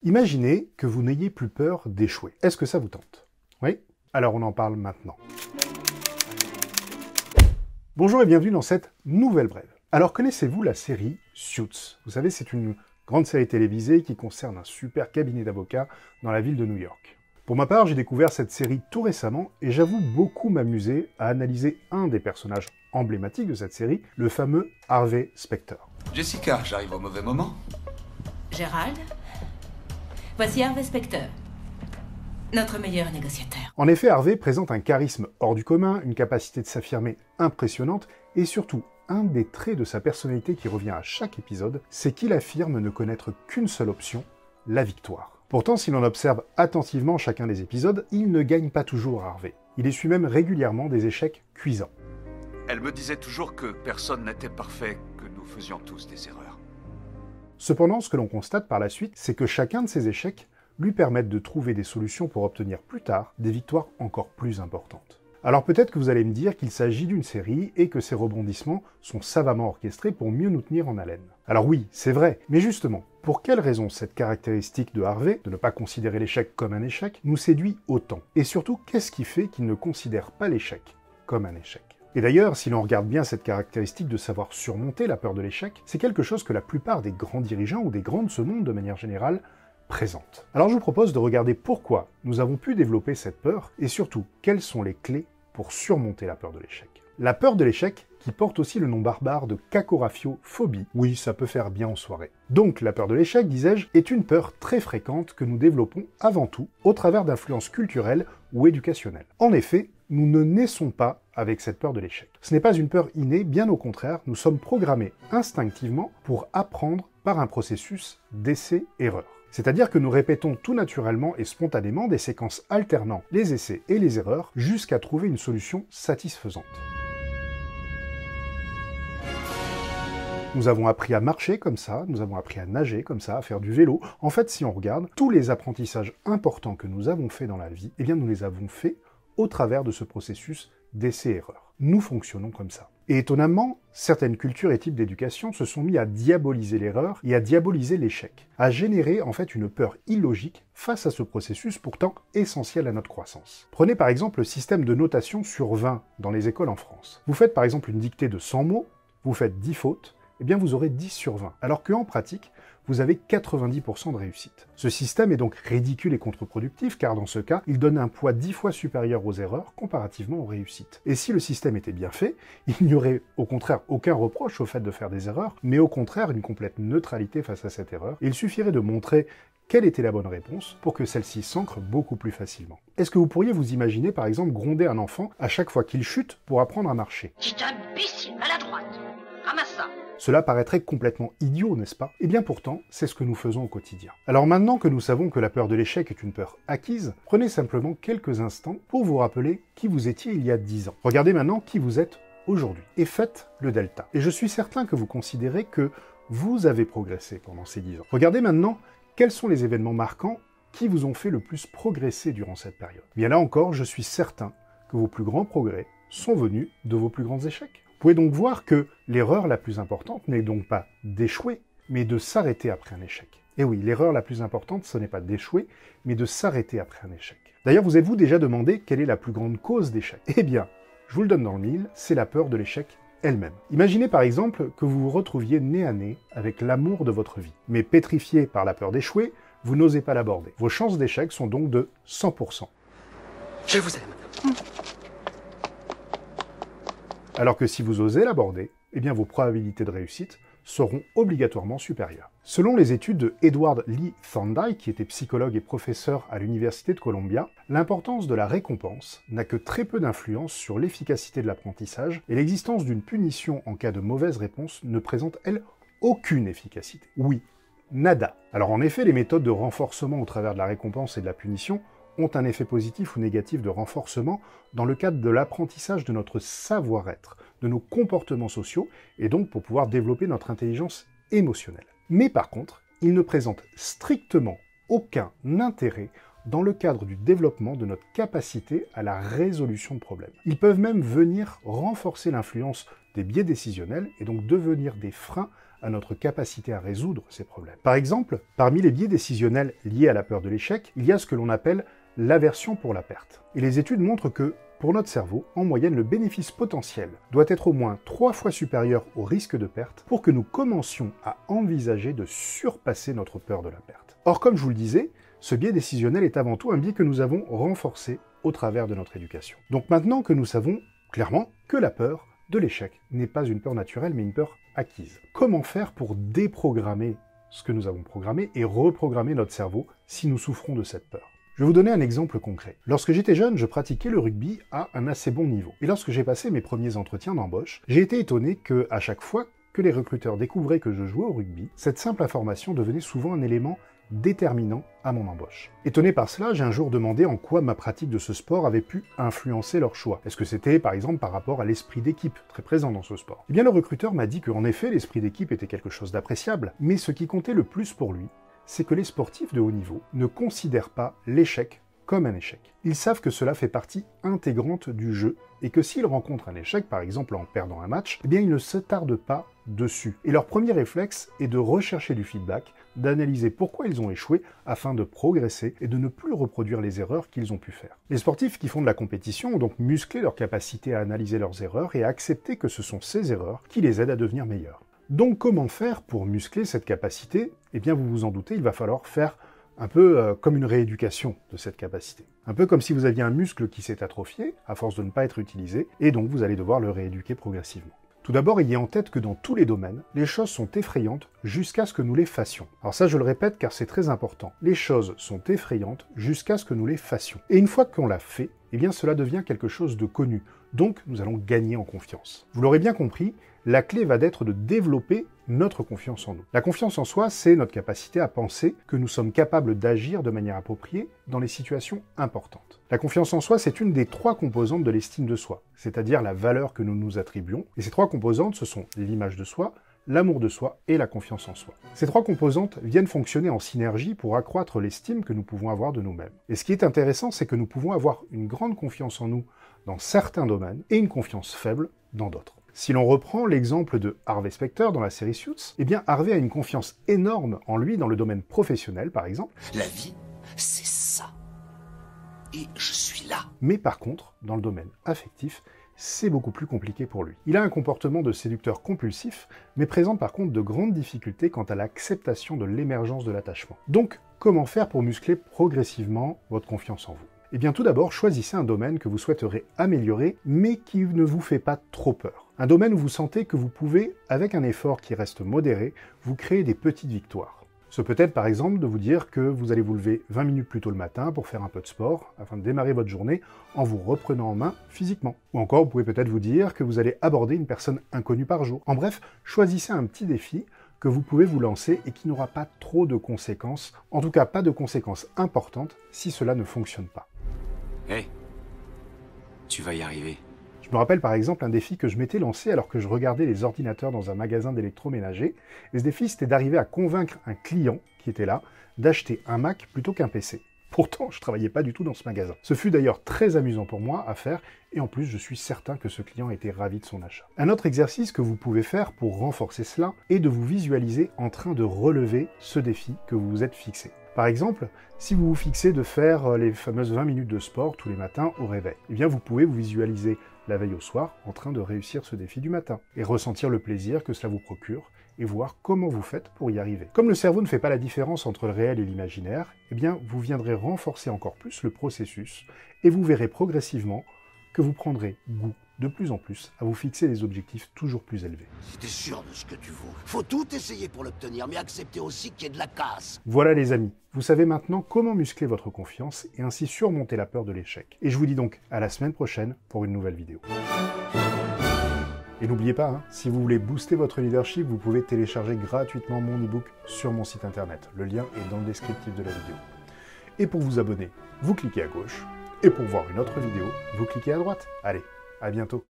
Imaginez que vous n'ayez plus peur d'échouer. Est-ce que ça vous tente? Oui? Alors on en parle maintenant. Bonjour et bienvenue dans cette nouvelle brève. Alors connaissez-vous la série Suits? Vous savez, c'est une grande série télévisée qui concerne un super cabinet d'avocats dans la ville de New York. Pour ma part, j'ai découvert cette série tout récemment et j'avoue beaucoup m'amuser à analyser un des personnages emblématiques de cette série, le fameux Harvey Specter. Jessica, j'arrive au mauvais moment. Gérald, voici Harvey Specter, notre meilleur négociateur. En effet, Harvey présente un charisme hors du commun, une capacité de s'affirmer impressionnante et surtout, un des traits de sa personnalité qui revient à chaque épisode, c'est qu'il affirme ne connaître qu'une seule option, la victoire. Pourtant, si l'on observe attentivement chacun des épisodes, il ne gagne pas toujours Harvey. Il essuie même régulièrement des échecs cuisants. Elle me disait toujours que personne n'était parfait, que nous faisions tous des erreurs. Cependant, ce que l'on constate par la suite, c'est que chacun de ces échecs lui permettent de trouver des solutions pour obtenir plus tard des victoires encore plus importantes. Alors peut-être que vous allez me dire qu'il s'agit d'une série et que ces rebondissements sont savamment orchestrés pour mieux nous tenir en haleine. Alors oui, c'est vrai, mais justement, pour quelle raison cette caractéristique de Harvey, de ne pas considérer l'échec comme un échec, nous séduit autant? Et surtout, qu'est-ce qui fait qu'il ne considère pas l'échec comme un échec? Et d'ailleurs, si l'on regarde bien cette caractéristique de savoir surmonter la peur de l'échec, c'est quelque chose que la plupart des grands dirigeants ou des grands de ce monde de manière générale présentent. Alors je vous propose de regarder pourquoi nous avons pu développer cette peur et surtout, quelles sont les clés pour surmonter la peur de l'échec. La peur de l'échec, qui porte aussi le nom barbare de cacographophobie. Oui, ça peut faire bien en soirée. Donc, la peur de l'échec, disais-je, est une peur très fréquente que nous développons avant tout au travers d'influences culturelles ou éducationnelles. En effet, nous ne naissons pas avec cette peur de l'échec. Ce n'est pas une peur innée, bien au contraire, nous sommes programmés instinctivement pour apprendre par un processus d'essai-erreur. C'est-à-dire que nous répétons tout naturellement et spontanément des séquences alternant les essais et les erreurs jusqu'à trouver une solution satisfaisante. Nous avons appris à marcher comme ça, nous avons appris à nager comme ça, à faire du vélo. En fait, si on regarde, tous les apprentissages importants que nous avons faits dans la vie, eh bien nous les avons faits au travers de ce processus d'essai-erreur. Nous fonctionnons comme ça. Et étonnamment, certaines cultures et types d'éducation se sont mis à diaboliser l'erreur et à diaboliser l'échec, à générer en fait une peur illogique face à ce processus pourtant essentiel à notre croissance. Prenez par exemple le système de notation sur 20 dans les écoles en France. Vous faites par exemple une dictée de 100 mots, vous faites 10 fautes, eh bien vous aurez 10 sur 20, alors qu'en pratique, vous avez 90% de réussite. Ce système est donc ridicule et contre-productif, car dans ce cas, il donne un poids 10 fois supérieur aux erreurs comparativement aux réussites. Et si le système était bien fait, il n'y aurait au contraire aucun reproche au fait de faire des erreurs, mais au contraire une complète neutralité face à cette erreur. Il suffirait de montrer quelle était la bonne réponse pour que celle-ci s'ancre beaucoup plus facilement. Est-ce que vous pourriez vous imaginer par exemple gronder un enfant à chaque fois qu'il chute pour apprendre à marcher? C'est un imbécile, maladroite. Ramasse ça. Cela paraîtrait complètement idiot, n'est-ce pas? Et bien pourtant, c'est ce que nous faisons au quotidien. Alors maintenant que nous savons que la peur de l'échec est une peur acquise, prenez simplement quelques instants pour vous rappeler qui vous étiez il y a 10 ans. Regardez maintenant qui vous êtes aujourd'hui. Et faites le delta. Et je suis certain que vous considérez que vous avez progressé pendant ces 10 ans. Regardez maintenant quels sont les événements marquants qui vous ont fait le plus progresser durant cette période. Bien là encore, je suis certain que vos plus grands progrès sont venus de vos plus grands échecs. Vous pouvez donc voir que l'erreur la plus importante n'est donc pas d'échouer, mais de s'arrêter après un échec. Et oui, l'erreur la plus importante, ce n'est pas d'échouer, mais de s'arrêter après un échec. D'ailleurs, vous êtes-vous déjà demandé quelle est la plus grande cause d'échec? Eh bien, je vous le donne dans le mille, c'est la peur de l'échec elle-même. Imaginez par exemple que vous vous retrouviez nez à nez avec l'amour de votre vie, mais pétrifié par la peur d'échouer, vous n'osez pas l'aborder. Vos chances d'échec sont donc de 100%. Je vous aime. Alors que si vous osez l'aborder, eh bien vos probabilités de réussite seront obligatoirement supérieures. Selon les études de Edward Lee Thorndike, qui était psychologue et professeur à l'Université de Columbia, l'importance de la récompense n'a que très peu d'influence sur l'efficacité de l'apprentissage, et l'existence d'une punition en cas de mauvaise réponse ne présente, elle, aucune efficacité. Oui, nada. Alors en effet, les méthodes de renforcement au travers de la récompense et de la punition ont un effet positif ou négatif de renforcement dans le cadre de l'apprentissage de notre savoir-être, de nos comportements sociaux, et donc pour pouvoir développer notre intelligence émotionnelle. Mais par contre, ils ne présentent strictement aucun intérêt dans le cadre du développement de notre capacité à la résolution de problèmes. Ils peuvent même venir renforcer l'influence des biais décisionnels et donc devenir des freins à notre capacité à résoudre ces problèmes. Par exemple, parmi les biais décisionnels liés à la peur de l'échec, il y a ce que l'on appelle l'aversion pour la perte. Et les études montrent que, pour notre cerveau, en moyenne, le bénéfice potentiel doit être au moins 3 fois supérieur au risque de perte pour que nous commencions à envisager de surpasser notre peur de la perte. Or, comme je vous le disais, ce biais décisionnel est avant tout un biais que nous avons renforcé au travers de notre éducation. Donc maintenant que nous savons clairement que la peur de l'échec n'est pas une peur naturelle, mais une peur acquise, comment faire pour déprogrammer ce que nous avons programmé et reprogrammer notre cerveau si nous souffrons de cette peur? Je vais vous donner un exemple concret. Lorsque j'étais jeune, je pratiquais le rugby à un assez bon niveau. Et lorsque j'ai passé mes premiers entretiens d'embauche, j'ai été étonné que, à chaque fois que les recruteurs découvraient que je jouais au rugby, cette simple information devenait souvent un élément déterminant à mon embauche. Étonné par cela, j'ai un jour demandé en quoi ma pratique de ce sport avait pu influencer leur choix. Est-ce que c'était, par exemple, par rapport à l'esprit d'équipe, très présent dans ce sport? Eh bien, le recruteur m'a dit qu'en effet, l'esprit d'équipe était quelque chose d'appréciable, mais ce qui comptait le plus pour lui, c'est que les sportifs de haut niveau ne considèrent pas l'échec comme un échec. Ils savent que cela fait partie intégrante du jeu et que s'ils rencontrent un échec, par exemple en perdant un match, eh bien ils ne s'attardent pas dessus. Et leur premier réflexe est de rechercher du feedback, d'analyser pourquoi ils ont échoué afin de progresser et de ne plus reproduire les erreurs qu'ils ont pu faire. Les sportifs qui font de la compétition ont donc musclé leur capacité à analyser leurs erreurs et à accepter que ce sont ces erreurs qui les aident à devenir meilleurs. Donc comment faire pour muscler cette capacité? Eh bien vous vous en doutez, il va falloir faire un peu comme une rééducation de cette capacité. Un peu comme si vous aviez un muscle qui s'est atrophié, à force de ne pas être utilisé, et donc vous allez devoir le rééduquer progressivement. Tout d'abord, ayez en tête que dans tous les domaines, les choses sont effrayantes jusqu'à ce que nous les fassions. Alors ça, je le répète car c'est très important. Les choses sont effrayantes jusqu'à ce que nous les fassions. Et une fois qu'on l'a fait, eh bien cela devient quelque chose de connu. Donc nous allons gagner en confiance. Vous l'aurez bien compris, la clé va être de développer notre confiance en nous. La confiance en soi, c'est notre capacité à penser que nous sommes capables d'agir de manière appropriée dans les situations importantes. La confiance en soi, c'est une des 3 composantes de l'estime de soi, c'est-à-dire la valeur que nous nous attribuons. Et ces 3 composantes, ce sont l'image de soi, l'amour de soi et la confiance en soi. Ces 3 composantes viennent fonctionner en synergie pour accroître l'estime que nous pouvons avoir de nous-mêmes. Et ce qui est intéressant, c'est que nous pouvons avoir une grande confiance en nous dans certains domaines et une confiance faible dans d'autres. Si l'on reprend l'exemple de Harvey Specter dans la série Suits, eh bien Harvey a une confiance énorme en lui dans le domaine professionnel, par exemple. La vie, c'est ça. Et je suis là. Mais par contre, dans le domaine affectif, c'est beaucoup plus compliqué pour lui. Il a un comportement de séducteur compulsif, mais présente par contre de grandes difficultés quant à l'acceptation de l'émergence de l'attachement. Donc, comment faire pour muscler progressivement votre confiance en vous? Eh bien tout d'abord, choisissez un domaine que vous souhaiterez améliorer, mais qui ne vous fait pas trop peur. Un domaine où vous sentez que vous pouvez, avec un effort qui reste modéré, vous créer des petites victoires. Ce peut être par exemple de vous dire que vous allez vous lever 20 minutes plus tôt le matin pour faire un peu de sport, afin de démarrer votre journée en vous reprenant en main physiquement. Ou encore, vous pouvez peut-être vous dire que vous allez aborder une personne inconnue par jour. En bref, choisissez un petit défi que vous pouvez vous lancer et qui n'aura pas trop de conséquences, en tout cas pas de conséquences importantes si cela ne fonctionne pas. Hé, tu vas y arriver. Je me rappelle par exemple un défi que je m'étais lancé alors que je regardais les ordinateurs dans un magasin d'électroménager, et ce défi c'était d'arriver à convaincre un client qui était là d'acheter un Mac plutôt qu'un PC. Pourtant, je travaillais pas du tout dans ce magasin. Ce fut d'ailleurs très amusant pour moi à faire, et en plus je suis certain que ce client était ravi de son achat. Un autre exercice que vous pouvez faire pour renforcer cela est de vous visualiser en train de relever ce défi que vous vous êtes fixé. Par exemple, si vous vous fixez de faire les fameuses 20 minutes de sport tous les matins au réveil, eh bien vous pouvez vous visualiser la veille au soir en train de réussir ce défi du matin et ressentir le plaisir que cela vous procure et voir comment vous faites pour y arriver. Comme le cerveau ne fait pas la différence entre le réel et l'imaginaire, eh bien vous viendrez renforcer encore plus le processus et vous verrez progressivement que vous prendrez goût de plus en plus à vous fixer des objectifs toujours plus élevés. Si t'es sûr de ce que tu vaux, faut tout essayer pour l'obtenir, mais accepter aussi qu'il y ait de la casse. Voilà les amis, vous savez maintenant comment muscler votre confiance et ainsi surmonter la peur de l'échec. Et je vous dis donc à la semaine prochaine pour une nouvelle vidéo. Et n'oubliez pas, si vous voulez booster votre leadership, vous pouvez télécharger gratuitement mon e-book sur mon site internet. Le lien est dans le descriptif de la vidéo. Et pour vous abonner, vous cliquez à gauche. Et pour voir une autre vidéo, vous cliquez à droite. Allez, à bientôt.